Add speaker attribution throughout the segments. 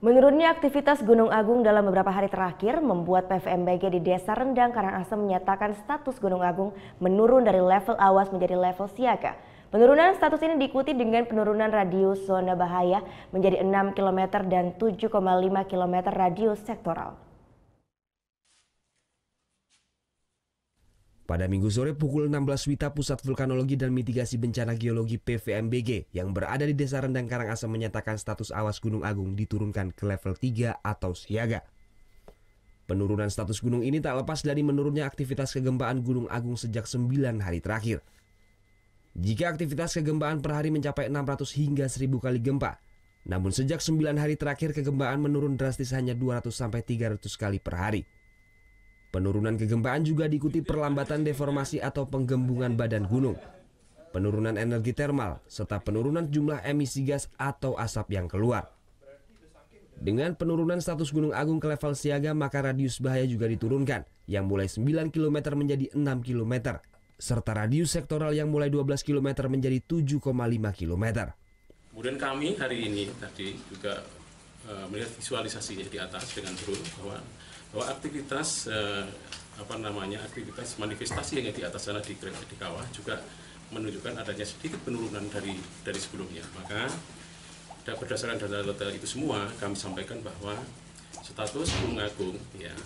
Speaker 1: Menurunnya aktivitas Gunung Agung dalam beberapa hari terakhir membuat PVMBG di Desa Rendang Karangasem menyatakan status Gunung Agung menurun dari level awas menjadi level siaga. Penurunan status ini diikuti dengan penurunan radius zona bahaya menjadi 6 km dan 7,5 km radius sektoral.
Speaker 2: Pada Minggu sore pukul 16 WITA, Pusat Vulkanologi dan Mitigasi Bencana Geologi PVMBG yang berada di Desa Rendang Karangasem menyatakan status awas Gunung Agung diturunkan ke level 3 atau siaga. Penurunan status gunung ini tak lepas dari menurunnya aktivitas kegempaan Gunung Agung sejak 9 hari terakhir. Jika aktivitas kegempaan per hari mencapai 600 hingga 1000 kali gempa, namun sejak 9 hari terakhir kegempaan menurun drastis hanya 200-300 kali per hari. Penurunan kegempaan juga diikuti perlambatan deformasi atau penggembungan badan gunung, penurunan energi termal, serta penurunan jumlah emisi gas atau asap yang keluar. Dengan penurunan status Gunung Agung ke level siaga, maka radius bahaya juga diturunkan, yang mulai 9 km menjadi 6 km, serta radius sektoral yang mulai 12 km menjadi 7,5 km.
Speaker 3: Kemudian kami hari ini tadi juga melihat visualisasinya di atas dengan drone bahwa aktivitas aktivitas manifestasi yang di atas sana di kawah juga menunjukkan adanya sedikit penurunan dari sebelumnya. Maka berdasarkan data itu semua kami sampaikan bahwa status Gunung Agung ya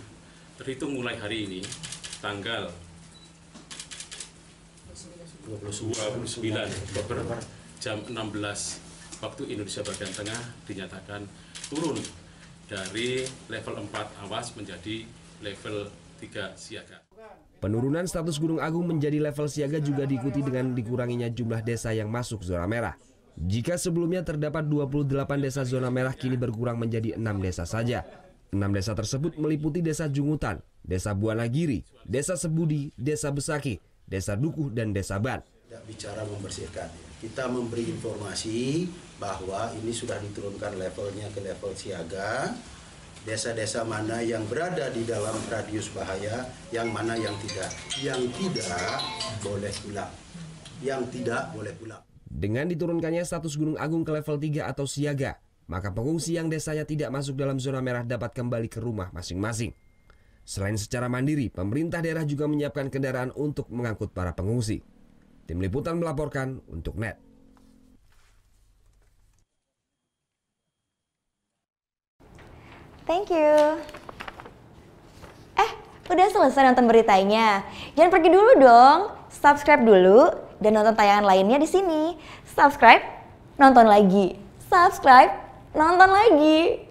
Speaker 3: terhitung mulai hari ini tanggal 29 Oktober jam 16 waktu Indonesia bagian tengah dinyatakan turun dari level 4 awas menjadi level 3 siaga.
Speaker 2: Penurunan status Gunung Agung menjadi level siaga juga diikuti dengan dikuranginya jumlah desa yang masuk zona merah. Jika sebelumnya terdapat 28 desa zona merah, kini berkurang menjadi 6 desa saja. 6 desa tersebut meliputi Desa Jungutan, Desa Buanagiri, Desa Sebudi, Desa Besaki, Desa Dukuh, dan Desa Ban.
Speaker 4: Tidak bicara membersihkan, kita memberi informasi bahwa ini sudah diturunkan levelnya ke level siaga. Desa-desa mana yang berada di dalam radius bahaya, yang mana yang tidak. Yang tidak boleh pulang. Yang tidak boleh pulang.
Speaker 2: Dengan diturunkannya status Gunung Agung ke level 3 atau siaga, maka pengungsi yang desanya tidak masuk dalam zona merah dapat kembali ke rumah masing-masing. Selain secara mandiri, pemerintah daerah juga menyiapkan kendaraan untuk mengangkut para pengungsi. Tim Liputan melaporkan untuk NET.
Speaker 1: Thank you. Udah selesai nonton beritanya? Jangan pergi dulu dong. Subscribe dulu dan nonton tayangan lainnya di sini. Subscribe, nonton lagi. Subscribe, nonton lagi.